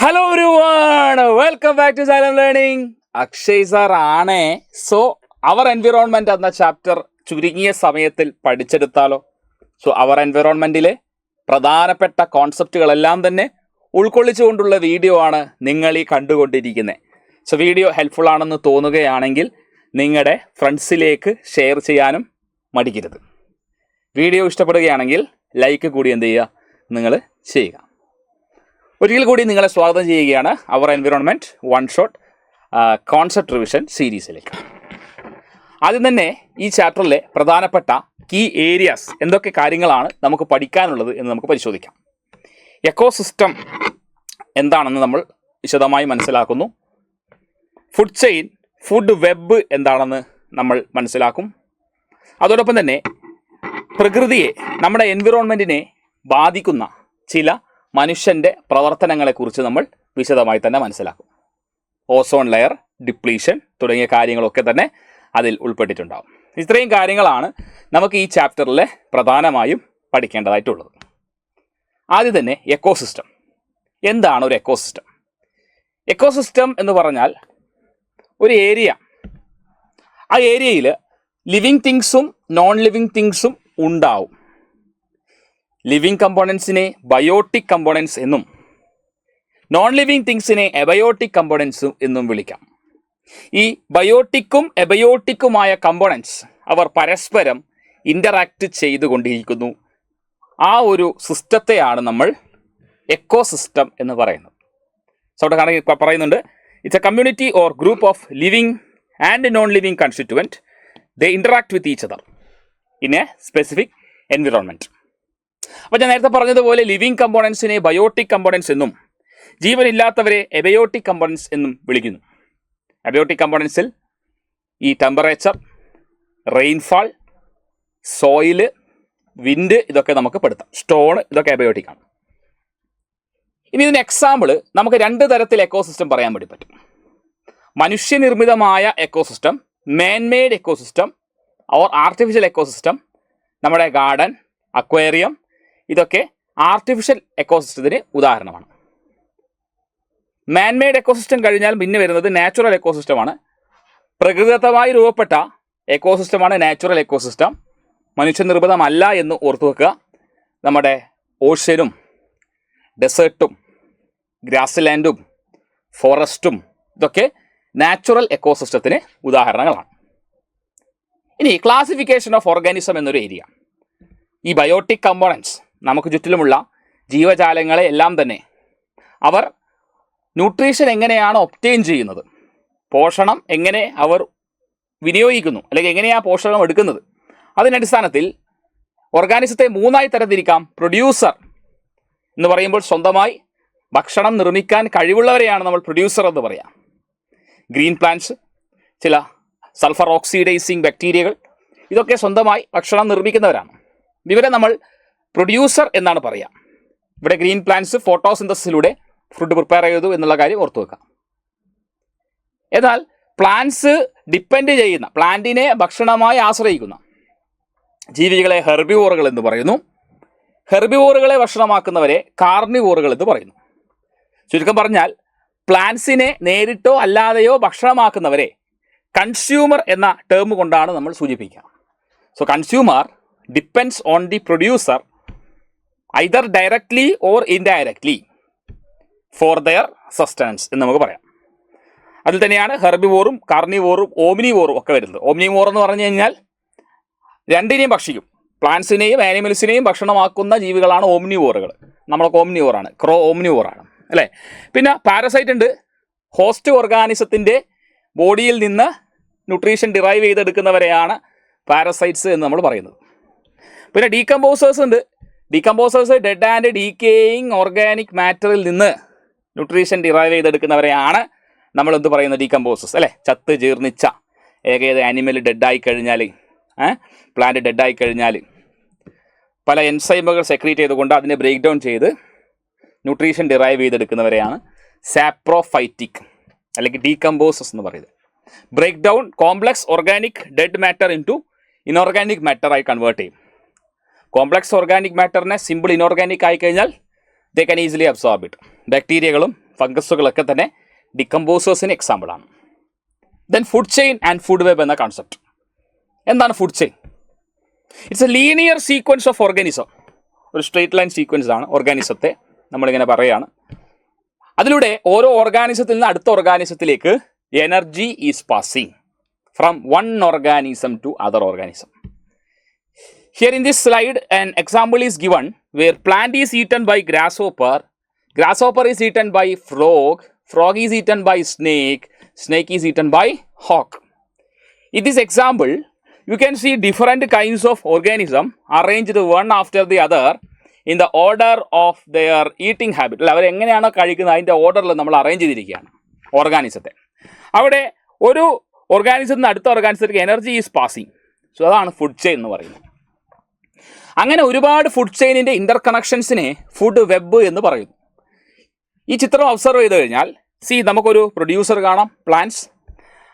Hello everyone, welcome back to Xylem learning. Akshay sir ആണേ. So our environment എന്ന chapter ചുരുങ്ങിയ സമയത്തിൽ പഠിച്ചെടുത്താലോ? സോ അവർ എൻവിറോൺമെന്റിലെ പ്രധാനപ്പെട്ട കോൺസെപ്റ്റുകളെല്ലാം തന്നെ ഉൾക്കൊള്ളിച്ചുകൊണ്ടുള്ള വീഡിയോ ആണ് നിങ്ങൾ ഈ കണ്ടുകൊണ്ടിരിക്കുന്നത്. സോ വീഡിയോ ഹെൽപ്ഫുൾ ആണെന്ന് തോന്നുകയാണെങ്കിൽ നിങ്ങളുടെ ഫ്രണ്ട്സിലേക്ക് ഷെയർ ചെയ്യാനും മടിക്കരുത്. വീഡിയോ ഇഷ്ടപ്പെടുകയാണെങ്കിൽ ലൈക്ക് കൂടി എന്ത് ചെയ്യുക, നിങ്ങൾ ചെയ്യുക. ഒരിക്കൽ കൂടി നിങ്ങളെ സ്വാഗതം ചെയ്യുകയാണ് അവർ environment one shot concept revision സീരീസിലേക്ക്. ആദ്യം തന്നെ ഈ ചാപ്റ്ററിലെ പ്രധാനപ്പെട്ട കീ ഏരിയാസ് എന്തൊക്കെ കാര്യങ്ങളാണ് നമുക്ക് പഠിക്കാനുള്ളത് എന്ന് നമുക്ക് പരിശോധിക്കാം. എക്കോസിസ്റ്റം എന്താണെന്ന് നമ്മൾ വിശദമായി മനസ്സിലാക്കുന്നു. ഫുഡ് ചെയിൻ, ഫുഡ് വെബ് എന്താണെന്ന് നമ്മൾ മനസ്സിലാക്കും. അതോടൊപ്പം തന്നെ പ്രകൃതിയെ, നമ്മുടെ എൻവിറോൺമെൻറ്റിനെ ബാധിക്കുന്ന ചില മനുഷ്യൻ്റെ പ്രവർത്തനങ്ങളെക്കുറിച്ച് നമ്മൾ വിശദമായി തന്നെ മനസ്സിലാക്കും. ഓസോൺ ലെയർ ഡിപ്ലീഷൻ തുടങ്ങിയ കാര്യങ്ങളൊക്കെ തന്നെ അതിൽ ഉൾപ്പെട്ടിട്ടുണ്ടാകും. ഇത്രയും കാര്യങ്ങളാണ് നമുക്ക് ഈ ചാപ്റ്ററിൽ പ്രധാനമായും പഠിക്കേണ്ടതായിട്ടുള്ളത്. ആദ്യം തന്നെ എക്കോസിസ്റ്റം. എന്താണ് ഒരു എക്കോസിസ്റ്റം? എക്കോസിസ്റ്റം എന്ന് പറഞ്ഞാൽ ഒരു ഏരിയ, ആ ഏരിയയിൽ ലിവിങ് തിങ്സും നോൺ ലിവിങ് തിങ്സും ഉണ്ടാവും. ലിവിങ് കമ്പോണൻസിനെ ബയോട്ടിക് കമ്പോണൻസ് എന്നും നോൺ ലിവിങ് തിങ്സിനെ എബയോട്ടിക് കമ്പോണൻസ് എന്നും വിളിക്കാം. ഈ ബയോട്ടിക്കും എബയോട്ടിക്കുമായ കമ്പോണൻസ് അവർ പരസ്പരം ഇൻ്ററാക്ട് ചെയ്തുകൊണ്ടിരിക്കുന്നു. ആ ഒരു സിസ്റ്റത്തെയാണ് നമ്മൾ എക്കോസിസ്റ്റം എന്ന് പറയുന്നത്. സോ അവിടെ പറയുന്നുണ്ട്, it's a community or group of living and non living constituent. They interact with each other in a specific environment. അപ്പോൾ ഞാൻ നേരത്തെ പറഞ്ഞതുപോലെ ലിവിങ് കമ്പോണൻസിനെ ബയോട്ടിക് കമ്പോണൻസ് എന്നും ജീവനില്ലാത്തവരെ എബയോട്ടിക് കമ്പോണൻസ് എന്നും വിളിക്കുന്നു. എബയോട്ടിക് കമ്പോണൻസിൽ ഈ ടെമ്പറേച്ചർ, റെയിൻഫാൾ, സോയില്, വിൻഡ് ഇതൊക്കെ നമുക്ക് പെടുത്താം. സ്റ്റോൺ ഇതൊക്കെ എബയോട്ടിക് ആണ്. ഇനി ഇതിന് എക്സാമ്പിൾ നമുക്ക് രണ്ട് തരത്തിൽ എക്കോസിസ്റ്റം പറയാൻ വേണ്ടി പറ്റും. മനുഷ്യനിർമ്മിതമായ ecosystem, manmade ecosystem or artificial ecosystem. നമ്മുടെ ഗാർഡൻ, അക്വേറിയം ഇതൊക്കെ ആർട്ടിഫിഷ്യൽ എക്കോസിസ്റ്റത്തിന് ഉദാഹരണമാണ്. മാൻമെയ്ഡ് എക്കോസിസ്റ്റം കഴിഞ്ഞാൽ പിന്നെ വരുന്നത് നാച്ചുറൽ എക്കോസിസ്റ്റമാണ്. പ്രകൃതിദത്തമായി രൂപപ്പെട്ട എക്കോസിസ്റ്റമാണ് നാച്ചുറൽ എക്കോസിസ്റ്റം. മനുഷ്യനിർമ്മിതമല്ല എന്ന് ഓർത്തു വെക്കുക. നമ്മുടെ ഓഷ്യനും ഡെസേർട്ടും ഗ്രാസ് ലാൻഡും ഫോറസ്റ്റും ഇതൊക്കെ നാച്ചുറൽ എക്കോസിസ്റ്റത്തിന് ഉദാഹരണങ്ങളാണ്. ഇനി ക്ലാസിഫിക്കേഷൻ ഓഫ് ഓർഗാനിസം എന്നൊരു ഏരിയ. ഈ ബയോട്ടിക് കമ്പോണൻസ്, നമുക്ക് ചുറ്റിലുമുള്ള ജീവജാലങ്ങളെ എല്ലാം തന്നെ അവർ ന്യൂട്രീഷൻ എങ്ങനെയാണ് ഒബ്റ്റെയിൻ ചെയ്യുന്നത്, പോഷണം എങ്ങനെ അവർ വിനിയോഗിക്കുന്നു, അല്ലെങ്കിൽ എങ്ങനെയാണ് പോഷണം എടുക്കുന്നത്, അതിനടിസ്ഥാനത്തിൽ ഓർഗാനിസത്തെ മൂന്നായി തരംതിരിക്കാം. പ്രൊഡ്യൂസർ എന്ന് പറയുമ്പോൾ സ്വന്തമായി ഭക്ഷണം നിർമ്മിക്കാൻ കഴിവുള്ളവരെയാണ് നമ്മൾ പ്രൊഡ്യൂസർ എന്ന് പറയാം. ഗ്രീൻ പ്ലാന്റ്സ്, ചില സൾഫർ ഓക്സിഡൈസിങ് ബാക്ടീരിയകൾ ഇതൊക്കെ സ്വന്തമായി ഭക്ഷണം നിർമ്മിക്കുന്നവരാണ്. ഇവരെ നമ്മൾ പ്രൊഡ്യൂസർ എന്നാണ് പറയുക. ഇവിടെ ഗ്രീൻ പ്ലാന്റ്സ് ഫോട്ടോസിന്തസിലൂടെ ഫുഡ് പ്രിപ്പയർ ചെയ്തു എന്നുള്ള കാര്യം ഓർത്തു വെക്കാം. എന്നാൽ പ്ലാന്റ്സ് ഡിപ്പെൻഡ് ചെയ്യുന്ന, പ്ലാന്റിനെ ഭക്ഷണമായി ആശ്രയിക്കുന്ന ജീവികളെ ഹെർബിവോറുകൾ എന്ന് പറയുന്നു. ഹെർബിവോറുകളെ ഭക്ഷണമാക്കുന്നവരെ കാർണിവോറുകൾ എന്ന് പറയുന്നു. ചുരുക്കം പറഞ്ഞാൽ പ്ലാന്റ്സിനെ നേരിട്ടോ അല്ലാതെയോ ഭക്ഷണമാക്കുന്നവരെ കൺസ്യൂമർ എന്ന ടേം കൊണ്ടാണ് നമ്മൾ സൂചിപ്പിക്കുക. So consumer depends on the producer either directly or indirectly for their sustenance എന്ന് നമുക്ക് പറയാം. അതിൽ തന്നെയാണ് ഹെർബിവോറും കാർണിവോറും ഓംനിവോറും ഒക്കെ വരുന്നത്. ഓംനിവോർ എന്ന് പറഞ്ഞു കഴിഞ്ഞാൽ രണ്ടിനെയും ഭക്ഷിക്കും. പ്ലാന്റ്സിനെയും ആനിമൽസിനെയും ഭക്ഷണമാക്കുന്ന ജീവികളാണ് ഓംനിവോറുകൾ. നമ്മളൊക്കെ ഓംനിവോറാണ്, ക്രോ ഓംനിവോറാണ് അല്ലേ. പിന്നെ പാരസൈറ്റ് ഉണ്ട്. ഹോസ്റ്റ് ഓർഗാനിസത്തിൻ്റെ ബോഡിയിൽ നിന്ന് ന്യൂട്രീഷൻ ഡിറൈവ് ചെയ്തെടുക്കുന്നവരെയാണ് പാരസൈറ്റ്സ് എന്ന് നമ്മൾ പറയുന്നത്. പിന്നെ ഡീകമ്പോസേഴ്സ് ഉണ്ട്. Decomposers dead and decaying organic മാറ്ററിൽ നിന്ന് ന്യൂട്രീഷൻ ഡിറൈവ് ചെയ്തെടുക്കുന്നവരെയാണ് നമ്മൾ എന്ത് പറയുന്നത്, ഡീകമ്പോസേഴ്സ് അല്ലേ. ചത്ത് ജീർണിച്ച ഏത് ആനിമൽ ഡെഡായി കഴിഞ്ഞാൽ, പ്ലാന്റ് ഡെഡായി കഴിഞ്ഞാൽ പല എൻസൈമുകൾ സെക്രീറ്റ് ചെയ്തുകൊണ്ട് അതിനെ ബ്രേക്ക് ഡൗൺ ചെയ്ത് ന്യൂട്രീഷൻ ഡിറൈവ് ചെയ്തെടുക്കുന്നവരെയാണ് സാപ്രോഫൈറ്റിക് അല്ലെങ്കിൽ ഡീകമ്പോസേഴ്സ് എന്ന് പറയുന്നത്. Break down complex organic dead matter into inorganic മാറ്ററായി കൺവേർട്ട് ചെയ്യും. കോംപ്ലക്സ് ഓർഗാനിക് മാറ്ററിനെ സിമ്പിൾ ഇനോർഗാനിക് ആയി കഴിഞ്ഞാൽ they can easily absorb it. ബാക്ടീരിയകളും ഫംഗസുകളൊക്കെ തന്നെ ഡിക്കമ്പോസേഴ്സിന് എക്സാമ്പിളാണ്. Then food chain and food web എന്ന കൺസെപ്റ്റ്. എന്താണ് food chain? It's a linear sequence of organism. ഒരു സ്ട്രെയിറ്റ് ലൈൻ സീക്വൻസ് ആണ് ഓർഗാനിസത്തെ നമ്മളിങ്ങനെ പറയുകയാണ്. അതിലൂടെ ഓരോ ഓർഗാനിസത്തിൽ നിന്ന് അടുത്ത ഓർഗാനിസത്തിലേക്ക് energy is passing from one organism to other organism. Here in this slide, an example is given where plant is eaten by grasshopper, grasshopper is eaten by frog, frog is eaten by snake, snake is eaten by hawk. In this example, you can see different kinds of organism arranged one after the other in the order of their eating habit. അവർ എങ്ങനെയാണോ കഴിക്കുന്നത് അതിൻ്റെ ഓർഡറിൽ നമ്മൾ arrange ചെയ്തിരിക്കുകയാണ് ഓർഗാനിസത്തെ. അവിടെ ഒരു ഓർഗാനിസത്തിൽ നിന്ന് അടുത്ത ഓർഗാനിസത്തിലേക്ക് എനർജി ഈസ് പാസിങ്. സോ അതാണ് ഫുഡ് ചെയിൻ എന്ന് പറയുന്നത്. അങ്ങനെ ഒരുപാട് ഫുഡ് ചെയിനിൻ്റെ ഇൻ്റർ കണക്ഷൻസിനെ ഫുഡ് വെബ് എന്ന് പറയുന്നു. ഈ ചിത്രം ഒബ്സർവ് ചെയ്ത് കഴിഞ്ഞാൽ നമുക്കൊരു പ്രൊഡ്യൂസർ കാണാം, പ്ലാന്റ്സ്.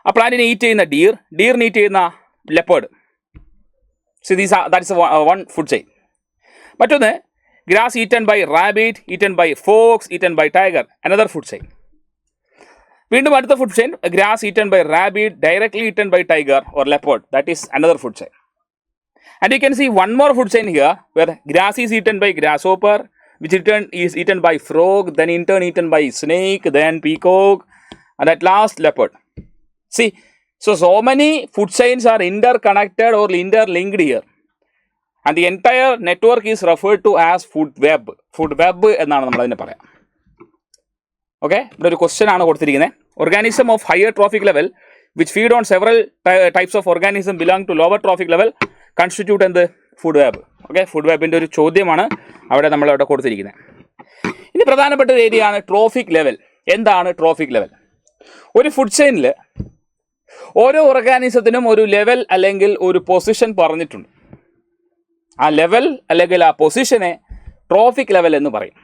ആ പ്ലാന്റിനെ ഈറ്റ് ചെയ്യുന്ന ഡീറിനെ ഈറ്റ് ചെയ്യുന്ന leopard. That's one food chain. മറ്റൊന്ന് grass eaten by rabbit, eaten by fox, eaten by tiger, another food chain. വീണ്ടും അടുത്ത food chain grass eaten by rabbit, directly eaten by tiger or leopard, that is another food chain. And you can see one more food chain here where grass is eaten by grasshopper, which in turn is eaten by frog, then in turn eaten by snake, then peacock, and at last leopard. So many food chains are interconnected or interlinked here. And the entire network is referred to as food web. Food web എന്നാണ് നമ്മൾ അതിനെ പറയാം. Okay, ഇവിടെ ഒരു question ആണ് കൊടുത്തിരിക്കുന്നത്. Organism of higher trophic level which feed on several types of organism belong to lower trophic level constitute എന്ത് food web. Okay, food വെബിൻ്റെ ഒരു ചോദ്യമാണ് അവിടെ നമ്മളവിടെ കൊടുത്തിരിക്കുന്നത്. ഇനി പ്രധാനപ്പെട്ട ഒരു ഏരിയ ആണ് ട്രോഫിക് ലെവൽ. എന്താണ് ട്രോഫിക് ലെവൽ? ഒരു ഫുഡ് ചെയിനിൽ ഓരോ ഓർഗാനിസത്തിനും ഒരു ലെവൽ അല്ലെങ്കിൽ ഒരു പൊസിഷൻ പറഞ്ഞിട്ടുണ്ട്. ആ ലെവൽ അല്ലെങ്കിൽ ആ പൊസിഷനെ ട്രോഫിക് ലെവൽ എന്ന് പറയും.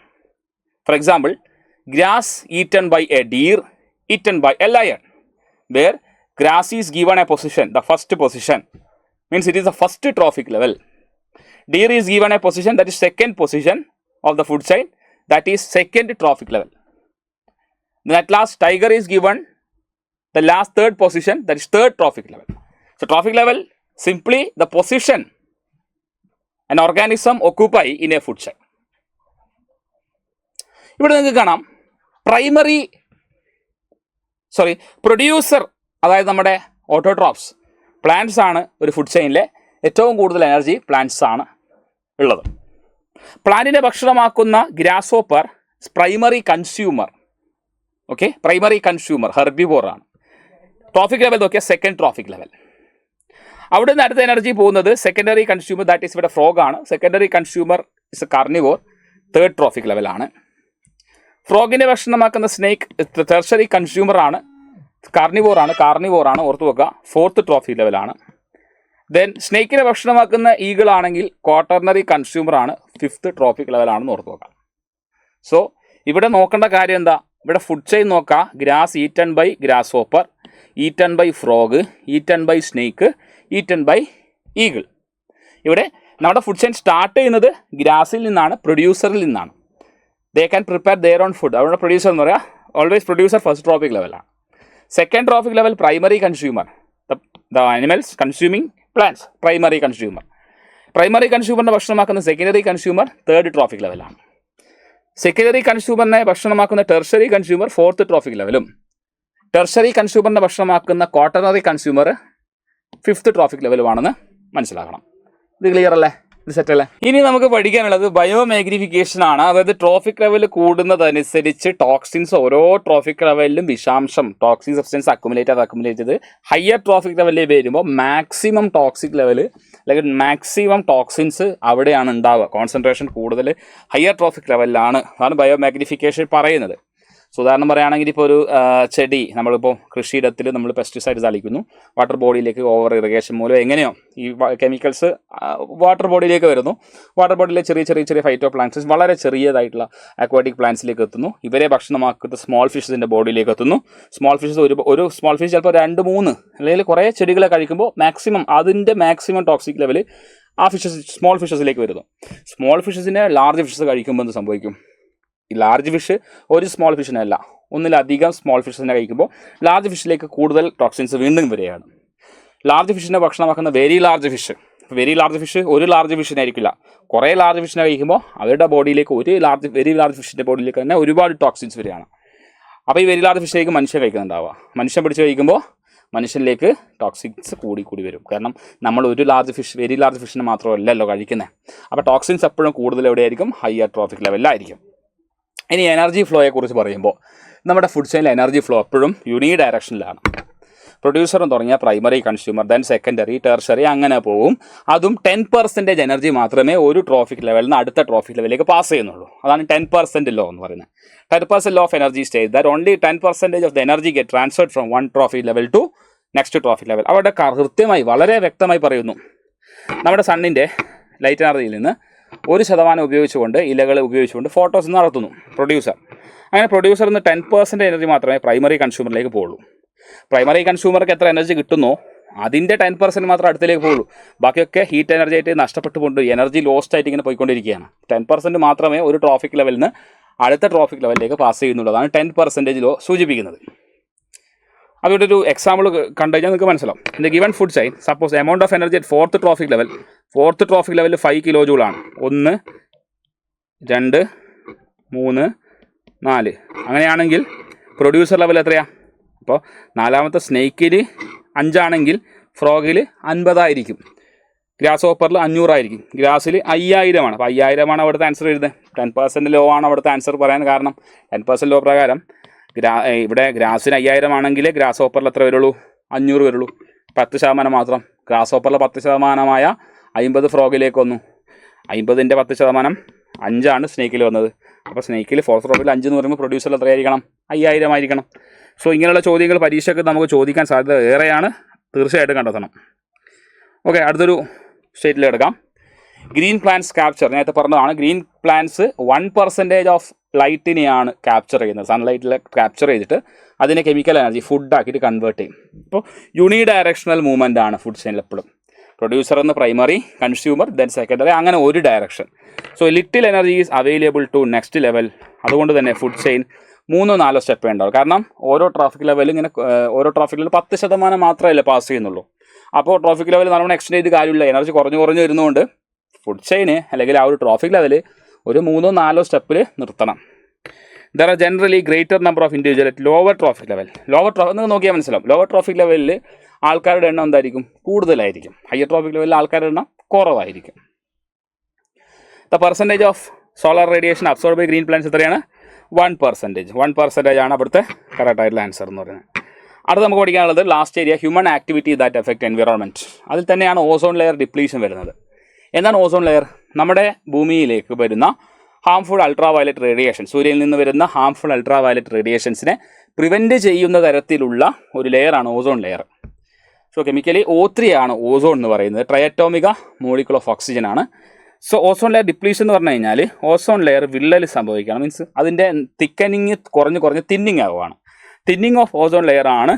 For example, grass eaten by a deer, eaten by a lion, where grass is given a position, the first position means it is the first trophic level. Deer is given a position, that is second position of the food chain, that is second trophic level. Then at last tiger is given the last third position, that is third trophic level. So trophic level simply the position an organism occupy in a food chain. ഇവിടെ നിങ്ങൾക്ക് കാണാം producer, അതായത് നമ്മുടെ autotrophs plants ആണ് ഒരു food ചെയിനിലെ ഏറ്റവും കൂടുതൽ energy plants ആണ് ഉള്ളത്. പ്ലാന്റിനെ ഭക്ഷണമാക്കുന്ന grasshopper primary consumer. Okay, primary consumer herbivore ആണ്. ട്രോഫിക് ലെവൽ നോക്കിയാൽ സെക്കൻഡ് ട്രോഫിക് ലെവൽ. അവിടെ നിന്ന് അടുത്ത എനർജി പോകുന്നത് സെക്കൻഡറി കൺസ്യൂമർ, ദാറ്റ് ഈസ് ഇവിടെ ഫ്രോഗ് ആണ്. Secondary consumer is carnivore, third trophic ലെവലാണ്. ഫ്രോഗിനെ ഭക്ഷണമാക്കുന്ന സ്നേക്ക് ടെർഷറി കൺസ്യൂമർ ആണ്, കാർണിവോർ ആണ്, ഓർത്തു വെക്കുക, ഫോർത്ത് ട്രോഫിക് ലെവലാണ്. ദെൻ സ്നേക്കിനെ ഭക്ഷണമാക്കുന്ന ഈഗിൾ ആണെങ്കിൽ ക്വാട്ടർണറി കൺസ്യൂമർ ആണ്, ഫിഫ്ത്ത് ട്രോഫിക് ലെവലാണെന്ന് ഓർത്തു വെക്കാം. സോ ഇവിടെ നോക്കേണ്ട കാര്യം എന്താ? ഇവിടെ ഫുഡ് ചെയിൻ നോക്കുക. Grass eaten by grasshopper, eaten by frog, eaten by snake, eaten by eagle. ഇവിടെ നമ്മുടെ ഫുഡ് ചെയിൻ സ്റ്റാർട്ട് ചെയ്യുന്നത് ഗ്രാസിൽ നിന്നാണ്, പ്രൊഡ്യൂസറിൽ നിന്നാണ്. They can prepare their own food. അവിടെ പ്രൊഡ്യൂസർ എന്ന് പറയുക ഓൾവേസ് പ്രൊഡ്യൂസർ ഫസ്റ്റ് ട്രോഫിക് ലെവലാണ്. Second trophic level primary consumer, the animals consuming plants, primary consumer. Primary കൺസ്യൂമറിനെ ഭക്ഷണമാക്കുന്ന സെക്കൻഡറി കൺസ്യൂമർ തേർഡ് ട്രോഫിക് ലെവലാണ്. സെക്കൻഡറി കൺസ്യൂമറിനെ ഭക്ഷണമാക്കുന്ന ടെർഷറി കൺസ്യൂമർ ഫോർത്ത് ട്രോഫിക് ലെവലും, ടെർഷറി കൺസ്യൂമറിനെ ഭക്ഷണമാക്കുന്ന ക്വാട്ടർണറി കൺസ്യൂമർ ഫിഫ്ത്ത് ട്രോഫിക് ലെവലുമാണെന്ന് മനസ്സിലാക്കണം. ഇത് ക്ലിയർ അല്ലേ? ഇത് സെറ്റല്ലേ? ഇനി നമുക്ക് പഠിക്കാനുള്ളത് ബയോമാഗ്നിഫിക്കേഷൻ ആണ്. അതായത് ട്രോഫിക് ലെവൽ കൂടുന്നതനുസരിച്ച് ടോക്സിൻസ് ഓരോ ട്രോഫിക് ലെവലിലും വിഷാംശം, ടോക്സിക് സബ്സ്റ്റൻസ് അക്യുമുലേറ്റ് ചെയ്ത് ഹയർ ട്രോഫിക് ലെവലിൽ വരുമ്പോൾ മാക്സിമം ടോക്സിക് ലെവൽ അല്ലെങ്കിൽ മാക്സിമം ടോക്സിൻസ് അവിടെയാണ് ഉണ്ടാവുക. കോൺസെൻട്രേഷൻ കൂടുതൽ ഹയർ ട്രോഫിക് ലെവലിലാണ്. അതാണ് ബയോമാഗ്നിഫിക്കേഷൻ പറയുന്നത്. സോ ഉദാഹരണം പറയുകയാണെങ്കിൽ ഇപ്പോൾ ഒരു ചെടി നമ്മളിപ്പോൾ കൃഷിയിടത്തിൽ നമ്മൾ പെസ്റ്റിസൈഡ്സ് അടിക്കുന്നു, വാട്ടർ ബോഡിയിലേക്ക് ഓവർ ഇറിഗേഷൻ മൂലം എങ്ങനെയോ ഈ കെമിക്കൽസ് വാട്ടർ ബോഡിയിലേക്ക് വരുന്നു. വാട്ടർ ബോഡിയിലെ ചെറിയ ഫൈറ്റോ പ്ലാന്റ്സ് വളരെ ചെറിയതായിട്ടുള്ള അക്വാറ്റിക് പ്ലാന്റ്സിലേക്ക് എത്തുന്നു. ഇവരെ ഭക്ഷണമാക്കുന്ന സ്മോൾ ഫിഷസിൻ്റെ ബോഡിയിലേക്ക് എത്തുന്നു. സ്മോൾ ഫിഷസ് ഒരു സ്മോൾ ഫിഷ് ചിലപ്പോൾ 2-3 അല്ലെങ്കിൽ കുറേ ചെടികളെ കഴിക്കുമ്പോൾ അതിൻ്റെ മാക്സിമം ടോക്സിക് ലെവൽ ആ സ്മോൾ ഫിഷസിലേക്ക് വരുന്നു. സ്മോൾ ഫിഷസിനെ ലാർജ് ഫിഷസ് കഴിക്കുമ്പോൾ എന്ത് സംഭവിക്കും? ഈ ലാർജ് ഫിഷ് ഒരു സ്മോൾ ഫിഷിനല്ല, ഒന്നിലധികം സ്മോൾ ഫിഷിനെ കഴിക്കുമ്പോൾ ലാർജ് ഫിഷിലേക്ക് കൂടുതൽ ടോക്സിൻസ് വീണ്ടും വരികയാണ്. ലാർജ് ഫിഷിനെ ഭക്ഷണമാക്കുന്ന വെരി ലാർജ് ഫിഷ് ഒരു ലാർജ് ഫിഷിനായിരിക്കില്ല, കുറേ ലാർജ് ഫിഷിനെ കഴിക്കുമ്പോൾ അവരുടെ ബോഡിയിലേക്ക് വെരി ലാർജ് ഫിഷിൻ്റെ ബോഡിയിലേക്ക് തന്നെ ഒരുപാട് ടോക്സിൻസ് വരികയാണ്. അപ്പോൾ ഈ വെരി ലാർജ് ഫിഷിലേക്ക് മനുഷ്യൻ കഴിക്കുന്നുണ്ടാവുക, മനുഷ്യൻ പിടിച്ച് കഴിക്കുമ്പോൾ മനുഷ്യനിലേക്ക് ടോക്സിൻസ് കൂടി വരും. കാരണം നമ്മൾ വെരി ലാർജ് ഫിഷിനെ മാത്രമല്ലല്ലോ കഴിക്കുന്നത്. അപ്പോൾ ടോക്സിൻസ് എപ്പോഴും കൂടുതൽ എവിടെയായിരിക്കും? ഹയർ ട്രോഫിക് ലെവലിലായിരിക്കും. ഇനി എനർജി ഫ്ലോയെക്കുറിച്ച് പറയുമ്പോൾ നമ്മുടെ ഫുഡ് ചെയിനിൽ എനർജി ഫ്ലോ എപ്പോഴും യൂണി ഡയറക്ഷനിലാണ്. പ്രൊഡ്യൂസറും തുടങ്ങിയ primary consumer, then secondary, tertiary അങ്ങനെ പോകും. അതും 10% എനർജി മാത്രമേ ഒരു ട്രോഫിക് ലെവലിൽ നിന്ന് അടുത്ത ട്രോഫിക് ലെവലിലേക്ക് പാസ് ചെയ്യുന്നുള്ളൂ. അതാണ് 10% ലോ എന്ന് പറയുന്നത്. 10% law of energy stage that only 10% of the energy get transferred from one trophic level two next trophic level. അവിടെ കൃത്യമായി വളരെ വ്യക്തമായി പറയുന്നു, നമ്മുടെ സണ്ണിൻ്റെ ലൈറ്റ് എനർജിയിൽ നിന്ന് 1% ഉപയോഗിച്ചുകൊണ്ട്, ഇലകൾ ഉപയോഗിച്ചുകൊണ്ട് ഫോട്ടോസ് നടത്തുന്നു പ്രൊഡ്യൂസർ. അങ്ങനെ പ്രൊഡ്യൂസറിൽ നിന്ന് 10% എനർജി മാത്രമേ പ്രൈമറി കൺസ്യൂമറിലേക്ക് പോകുള്ളൂ. പ്രൈമറി കൺസ്യൂമർക്ക് എത്ര എനർജി കിട്ടുന്നോ അതിൻ്റെ 10% മാത്രം അടുത്തേക്ക് പോകുള്ളൂ. ബാക്കിയൊക്കെ ഹീറ്റ് എനർജി ആയിട്ട് നഷ്ടപ്പെട്ടുകൊണ്ട് എനർജി ലോസ്റ്റ് ആയിട്ട് ഇങ്ങനെ പോയിക്കൊണ്ടിരിക്കുകയാണ്. 10% മാത്രമേ ഒരു ട്രോഫിക് ലെവലിൽ നിന്ന് അടുത്ത ട്രോഫിക് ലെവലിലേക്ക് പാസ് ചെയ്യുന്നുള്ളതാണ് 10% ലോ സൂചിപ്പിക്കുന്നത്. അപ്പോൾ ഇവിടെ ഒരു എക്സാമ്പിൾ കണ്ടു കഴിഞ്ഞാൽ നിങ്ങൾക്ക് മനസ്സിലാവും. In the given food chain suppose amount of energy at fourth trophic ലെവലിൽ 5 kJ ആണ്. 1, 2, 3, 4 അങ്ങനെയാണെങ്കിൽ പ്രൊഡ്യൂസർ ലെവൽ എത്രയാണ്? അപ്പോൾ നാലാമത്തെ സ്നേക്കിൽ 5 ആണെങ്കിൽ ഫ്രോഗിൽ 50 ആയിരിക്കും, ഗ്രാസ് ഹോപ്പറിൽ 500 ആയിരിക്കും, ഗ്രാസിൽ 5000 ആണ്. അപ്പോൾ 5000 ആണ് അവിടുത്തെ ആൻസർ എഴുതുന്നത്. 10% ലോ ആണ് അവിടുത്തെ ആൻസർ പറയാൻ കാരണം. 10% ലോ പ്രകാരം ഇവിടെ ഗ്രാസിന് 5000 ആണെങ്കിൽ ഗ്രാസ് ഹോപ്പറിൽ എത്ര വരുള്ളൂ? 500 വരുള്ളൂ. 10% മാത്രം. ഗ്രാസ് ഹോപ്പറിൽ 10%-മായ 50 ഫ്രോഗിലേക്ക് വന്നു. 50ൻ്റെ 10% 5 സ്നേക്കിൽ വന്നത്. അപ്പോൾ സ്നേക്കിൽ ഫോർത്ത് ഫ്രോഗിൽ 5 എന്ന് പറയുമ്പോൾ പ്രൊഡ്യൂസറിൽ എത്രയായിരിക്കണം? 5000 ആയിരിക്കണം. സോ ഇങ്ങനെയുള്ള ചോദ്യങ്ങൾ പരീക്ഷയ്ക്ക് നമുക്ക് ചോദിക്കാൻ സാധ്യത ഏറെയാണ്, തീർച്ചയായിട്ടും കണ്ടെത്തണം. ഓക്കെ, അടുത്തൊരു സ്റ്റേറ്റിലെടുക്കാം. Green plants capture. നേരത്തെ പറഞ്ഞതാണ്, ഗ്രീൻ പ്ലാന്റ്സ് 1% ഓഫ് ലൈറ്റിനെയാണ് ക്യാപ്ചർ ചെയ്യുന്നത്. സൺലൈറ്റിൽ ക്യാപ്ചർ ചെയ്തിട്ട് അതിനെ കെമിക്കൽ എനർജി ഫുഡാക്കിയിട്ട് കൺവേർട്ട് ചെയ്യും. ഇപ്പോൾ യൂണി ഡയറക്ഷണൽ മൂവ്മെൻ്റ് ആണ് ഫുഡ് ചെയിനിൽ എപ്പോഴും. പ്രൊഡ്യൂസർ എന്ന് പ്രൈമറി, കൺസ്യൂമർ, ദെൻ സെക്കൻഡറി, അങ്ങനെ ഒരു direction. So little energy is available to next level. അതുകൊണ്ട് തന്നെ ഫുഡ് ചെയിൻ 3-4 സ്റ്റെപ്പ് ഉണ്ടാവും. കാരണം ഓരോ ട്രാഫിക് ലെവലും ഇങ്ങനെ ഓരോ ട്രാഫിക് ലെവൽ 10% മാത്രമല്ലേ പാസ് ചെയ്യുന്നുള്ളൂ. അപ്പോൾ ട്രാഫിക് ലെവൽ നല്ലോണം എക്സ്റ്റെൻഡ് ചെയ്ത് കാര്യമില്ല. എനർജി കുറഞ്ഞു വരുന്നതുകൊണ്ട് ഫുഡ് ചെയിന് അല്ലെങ്കിൽ ആ ഒരു ട്രാഫിക് ലെവൽ ഒരു 3-4 സ്റ്റെപ്പിൽ നിർത്തണം. There are generally greater number of individual at lower traffic level. നിങ്ങൾ നോക്കിയാൽ മനസ്സിലാവും. ലോവർ ട്രാഫിക് ലെവലിൽ ആൾക്കാരുടെ എണ്ണം എന്തായിരിക്കും? കൂടുതലായിരിക്കും. ഹയർ ട്രാഫിക് ലെവലിൽ ആൾക്കാരുടെ എണ്ണം കുറവായിരിക്കും. The percentage of solar radiation absorb by green plants എത്രയാണ്? 1% ആണ് അവിടുത്തെ കറക്റ്റ് ആയിട്ടുള്ള ആൻസർ എന്ന് പറയുന്നത്. അടുത്ത് നമുക്ക് പഠിക്കാനുള്ളത് last area, human activity that effect environment. അതിൽ തന്നെയാണ് ഓസോൺ ലെയർ ഡിപ്ലീഷൻ വരുന്നത്. എന്താണ് ഓസോൺ ലെയർ? നമ്മുടെ ഭൂമിയിലേക്ക് വരുന്ന ഹാംഫുൾ അൾട്രാ വയലറ്റ് റേഡിയേഷൻ, സൂര്യനിൽ നിന്ന് വരുന്ന ഹാംഫുൾ അൾട്രാ വയലറ്റ് റേഡിയേഷൻസിനെ പ്രിവെൻറ്റ് ചെയ്യുന്ന തരത്തിലുള്ള ഒരു ലെയറാണ് ozone layer. So chemically O3 ആണ് ഓസോൺ എന്ന് പറയുന്നത്. ട്രയറ്റോമിക മോളിക്യൂൾ ഓഫ് ഓക്സിജൻ ആണ്. സോ ഓസോൺ ലെയർ ഡിപ്ലീഷൻ എന്ന് പറഞ്ഞു കഴിഞ്ഞാൽ ഓസോൺ ലെയർ വിള്ളൽ സംഭവിക്കുകയാണ്. മീൻസ് അതിൻ്റെ തിക്കനിങ് കുറഞ്ഞ് തിന്നിങ് ആവുകയാണ്. തിന്നിങ് ഓഫ് ഓസോൺ ലെയർ ആണ്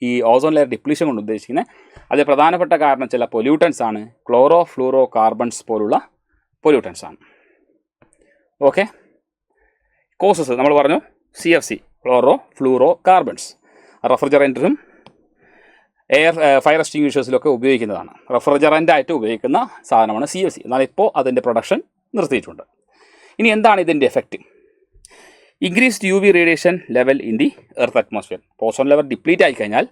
ഈ ഓസോൺ ലെയർ ഡിപ്ലീഷൻ കൊണ്ട് ഉദ്ദേശിക്കുന്നത്. അതിൽ പ്രധാനപ്പെട്ട കാരണം ചില പൊല്യൂട്ടൻസ് ആണ്. ക്ലോറോ ഫ്ലൂറോ കാർബൺസ് പോലുള്ള പൊല്യൂട്ടൻസ് ആണ്. ഓക്കെ, കോസസ് നമ്മൾ പറഞ്ഞു CFC, ക്ലോറോ ഫ്ലൂറോ കാർബൺസ്. റെഫ്രിജറൻറ്റിലും ഫയർ എക്സ്റ്റിങ്വിഷേഴ്സിലൊക്കെ ഉപയോഗിക്കുന്നതാണ്. റെഫ്രിജറൻ്റായിട്ട് ഉപയോഗിക്കുന്ന സാധനമാണ് CFC. എന്നാൽ ഇപ്പോൾ അതിൻ്റെ പ്രൊഡക്ഷൻ നിർത്തിയിട്ടുണ്ട്. ഇനി എന്താണ് ഇതിൻ്റെ effect? Increased UV radiation level in the earth atmosphere. Ozone level deplete ആയിക്കഴിഞ്ഞാൽ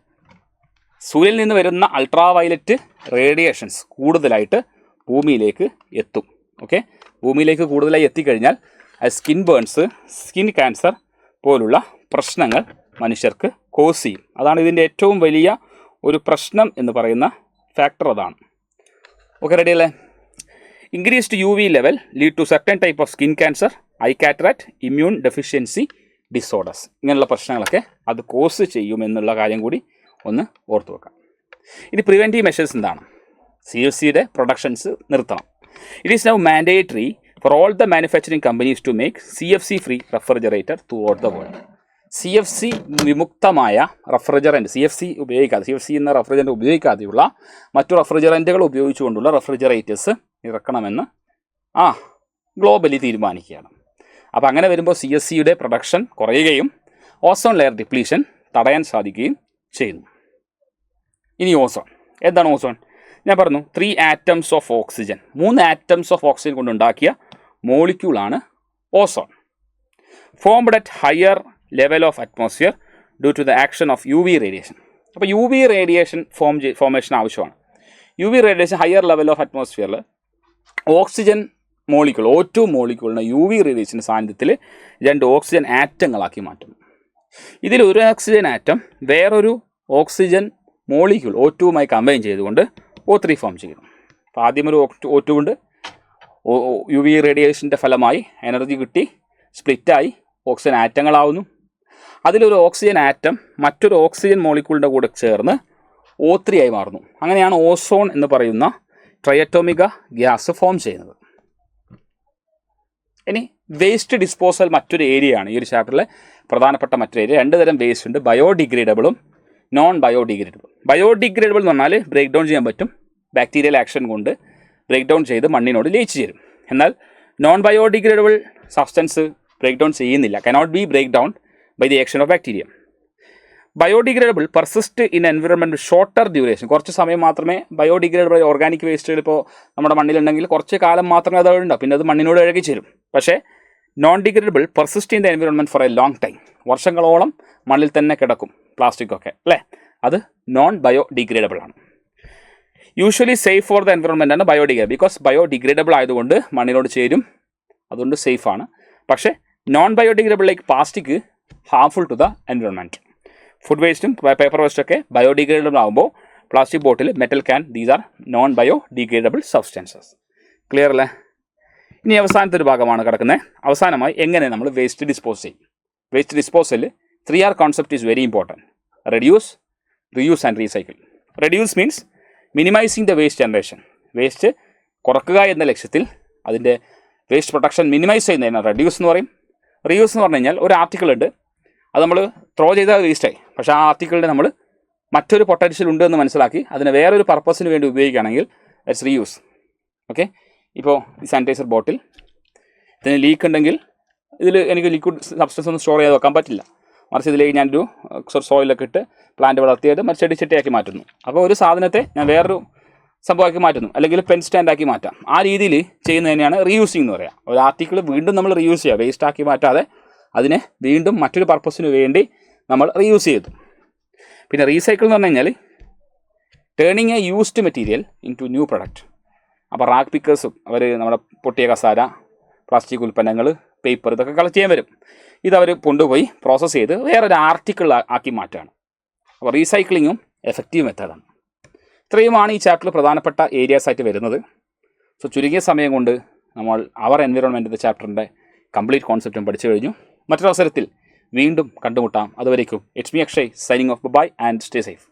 സൂര്യനിൽ നിന്ന് വരുന്ന അൾട്രാ വയലറ്റ് റേഡിയേഷൻസ് കൂടുതലായിട്ട് ഭൂമിയിലേക്ക് എത്തും. ഓക്കെ, ഭൂമിയിലേക്ക് കൂടുതലായി എത്തിക്കഴിഞ്ഞാൽ സ്കിൻ ബേൺസ്, സ്കിൻ ക്യാൻസർ പോലുള്ള പ്രശ്നങ്ങൾ മനുഷ്യർക്ക് കോസ് ചെയ്യും. അതാണ് ഇതിൻ്റെ ഏറ്റവും വലിയ ഒരു പ്രശ്നം എന്ന് പറയുന്ന ഫാക്ടർ അതാണ്. ഓക്കെ, റെഡി അല്ലേ? Increased UV level lead to certain type of skin cancer, eye cataract, immune deficiency disorders. ഇങ്ങനെയുള്ള പ്രശ്നങ്ങളൊക്കെ അത് കോസ് ചെയ്യും എന്നുള്ള കാര്യം കൂടി ഒന്ന് ഓർത്തു വെക്കാം. ഇനി പ്രിവെൻറ്റീവ് മെഷേഴ്സ് എന്താണ്? CFCയുടെ പ്രൊഡക്ഷൻസ് നിർത്തണം. It is now mandatory for all the manufacturing companies to make CFC free refrigerator throughout the world. CFC വിമുക്തമായ റെഫ്രിജറൻറ്റ്, CFC എന്ന റെഫ്രിജറൻറ്റ് ഉപയോഗിക്കാതെയുള്ള മറ്റു റെഫ്രിജറൻറ്റുകൾ ഉപയോഗിച്ചുകൊണ്ടുള്ള റെഫ്രിജറേറ്റേഴ്സ് ഇറക്കണമെന്ന് ഗ്ലോബലി തീരുമാനിക്കുകയാണ്. അപ്പോൾ അങ്ങനെ വരുമ്പോൾ CSCയുടെ പ്രൊഡക്ഷൻ കുറയുകയും ഓസോൺ ലെയർ ഡിപ്ലീഷൻ തടയാൻ സാധിക്കുകയും ചെയ്യുന്നു. ഇനി ഓസോൺ എന്താണ് ഓസോൺ? ഞാൻ പറഞ്ഞു 3 atoms of oxygen, 3 atoms of oxygen കൊണ്ടുണ്ടാക്കിയ മോളിക്യൂളാണ് ozone. Formed at higher level of atmosphere due to the action of UV radiation. അപ്പോൾ UV റേഡിയേഷൻ ഫോർമേഷൻ ആവശ്യമാണ്. UV radiation higher level of അറ്റ്മോസ്ഫിയറിൽ ഓക്സിജൻ മോളിക്യൂൾ O2 മോളിക്യൂളിനെ UV റേഡിയേഷൻ്റെ സാന്നിധ്യത്തിൽ 2 oxygen ആറ്റങ്ങളാക്കി മാറ്റുന്നു. ഇതിൽ ഒരു ഓക്സിജൻ ആറ്റം വേറൊരു ഓക്സിജൻ മോളിക്യൂൾ O2മായി കമ്പൈൻ ചെയ്തുകൊണ്ട് O3 ഫോം ചെയ്യുന്നു. അപ്പോൾ ആദ്യം ഒരു O2 കൊണ്ട് UV റേഡിയേഷൻ്റെ ഫലമായി എനർജി കിട്ടി, സ്പ്ലിറ്റായി ഓക്സിജൻ ആറ്റങ്ങളാവുന്നു. അതിലൊരു ഓക്സിജൻ ആറ്റം മറ്റൊരു ഓക്സിജൻ മോളിക്യൂളിൻ്റെ കൂടെ ചേർന്ന് O3 ആയി മാറുന്നു. അങ്ങനെയാണ് ഓസോൺ എന്ന് പറയുന്ന ട്രയറ്റോമിക ഗ്യാസ് ഫോം ചെയ്യുന്നത്. ഇനി വേസ്റ്റ് ഡിസ്പോസൽ മറ്റൊരു ഏരിയയാണ് ഈ ഒരു ചാപ്റ്ററിലെ പ്രധാനപ്പെട്ട മറ്റൊരു ഏരിയ. 2 തരം വേസ്റ്റ് ഉണ്ട്, ബയോഡിഗ്രേഡബിളും നോൺ ബയോഡിഗ്രേഡബിളും. ബയോഡിഗ്രേഡബിൾ എന്ന് പറഞ്ഞാൽ ബ്രേക്ക് ഡൗൺ ചെയ്യാൻ പറ്റും, ബാക്ടീരിയൽ ആക്ഷൻ കൊണ്ട് ബ്രേക്ക് ഡൗൺ ചെയ്ത് മണ്ണിനോട് ലയിച്ചു ചേരും. എന്നാൽ non biodegradable substance break down ചെയ്യുന്നില്ല, cannot be break down by the action of bacteria. Biodegradable persist in environment shorter duration, കുറച്ച് സമയം മാത്രമേ ബയോഡിഗ്രേഡബിൾ ഓർഗാനിക് വേസ്റ്റുകൾ ഇപ്പോൾ നമ്മുടെ മണ്ണിലുണ്ടെങ്കിൽ കുറച്ച് കാലം മാത്രമേ അത് ഉണ്ടാവും, പിന്നെ അത് മണ്ണിനോട് ഇഴകി ചേരും. പക്ഷേ non degradable persist in the environment for a long time, വർഷങ്ങളോളം മണ്ണിൽ തന്നെ കിടക്കും പ്ലാസ്റ്റിക് ഒക്കെ അല്ലേ, അത് നോൺ ബയോഡിഗ്രേഡബിൾ ആണ്. Usually safe for the environment ആണ് ബയോഡിഗ്രേഡബിൾ, ബിക്കോസ് ബയോഡിഗ്രേഡബിൾ ആയതുകൊണ്ട് മണ്ണിനോട് ചേരും, അതുകൊണ്ട് സേഫാണ്. പക്ഷേ non biodegradable like plastic harmful to the environment. Food വേസ്റ്റും പേപ്പർ വേസ്റ്റും ഒക്കെ ബയോഡിഗ്രേഡബിൾ ആകുമ്പോൾ plastic bottle, metal can, these are non biodegradable substances. Clear അല്ലേ? ഇനി അവസാനത്തെ ഒരു ഭാഗമാണ് കിടക്കുന്നത്. അവസാനമായി എങ്ങനെ നമ്മൾ വേസ്റ്റ് ഡിസ്പോസ് ചെയ്യും. Waste disposal 3R concept is very important. Reduce, reuse and recycle. Reduce means minimising the waste generation, waste കുറക്കുക എന്ന ലക്ഷ്യത്തിൽ അതിൻ്റെ വേസ്റ്റ് പ്രൊഡക്ഷൻ മിനിമൈസ് ചെയ്യുന്നതിനാണ് റെഡ്യൂസ് എന്ന് പറയും. റീയൂസ് എന്ന് പറഞ്ഞു കഴിഞ്ഞാൽ ഒരു ആർട്ടിക്കിൾ ഉണ്ട്, അത് നമ്മൾ ത്രോ ചെയ്താൽ വേസ്റ്റായി, പക്ഷേ ആ ആർട്ടിക്കിളിൻ്റെ നമ്മൾ മറ്റൊരു പൊട്ടൻഷ്യൽ ഉണ്ട് എന്ന് മനസ്സിലാക്കി അതിനെ വേറൊരു പർപ്പസിന് വേണ്ടി ഉപയോഗിക്കുകയാണെങ്കിൽ ദാറ്റ്സ് റീയൂസ്. ഓക്കെ, ഇപ്പോൾ ഈ സാനിറ്റൈസർ ബോട്ടിൽ ഇതിന് ലീക്ക് ഉണ്ടെങ്കിൽ ഇതിൽ എനിക്ക് ലിക്വിഡ് സബ്സ്റ്റൻസ് ഒന്നും സ്റ്റോർ ചെയ്ത് വെക്കാൻ പറ്റില്ല, മറിച്ച് ഇതിലേക്ക് ഞാനൊരു സോയിലൊക്കെ ഇട്ട് പ്ലാന്റ് വളർത്തിയിട്ട് മറിച്ച് ചെടിച്ചട്ടിയാക്കി മാറ്റുന്നു. അപ്പോൾ ഒരു സാധനത്തെ ഞാൻ വേറൊരു സംഭവമാക്കി മാറ്റുന്നു, അല്ലെങ്കിൽ പെൻ സ്റ്റാൻഡാക്കി മാറ്റാം. ആ രീതിയിൽ ചെയ്യുന്നതിനെയാണ് റീയൂസിങ് എന്ന് പറയുക. ഒരു ആർട്ടിക്കിൾ വീണ്ടും നമ്മൾ റീയൂസ് ചെയ്യുക, വേസ്റ്റാക്കി മാറ്റാതെ അതിനെ വീണ്ടും മറ്റൊരു പർപ്പസിന് വേണ്ടി നമ്മൾ റീയൂസ് ചെയ്തു. പിന്നെ റീസൈക്കിൾ എന്ന് പറഞ്ഞു കഴിഞ്ഞാൽ turning a used material into new product. അപ്പോൾ റാക്ക് പിക്കേഴ്സും അവർ നമ്മുടെ പൊട്ടിയ കസാര, പ്ലാസ്റ്റിക് ഉൽപ്പന്നങ്ങൾ, പേപ്പർ, ഇതൊക്കെ കളക്ട് ചെയ്യാൻ വരും. ഇതവർ കൊണ്ടുപോയി പ്രോസസ്സ് ചെയ്ത് വേറൊരു ആർട്ടിക്കിൾ ആക്കി മാറ്റുകയാണ്. അപ്പോൾ റീസൈക്ലിങ്ങും എഫക്റ്റീവ് മെത്തേഡാണ്. ഇത്രയുമാണ് ഈ ചാപ്റ്ററിൽ പ്രധാനപ്പെട്ട ഏരിയാസ് ആയിട്ട് വരുന്നത്. സോ ചുരുങ്ങിയ സമയം കൊണ്ട് നമ്മൾ അവർ എൻവിറോൺമെൻറ്റ് എന്ന ചാപ്റ്ററിൻ്റെ കംപ്ലീറ്റ് കോൺസെപ്റ്റും പഠിച്ചു കഴിഞ്ഞു. മറ്റൊരവസരത്തിൽ വീണ്ടും കണ്ടുമുട്ടാം. അതുവരേക്കും it's me Akshay signing off. Bye and stay safe.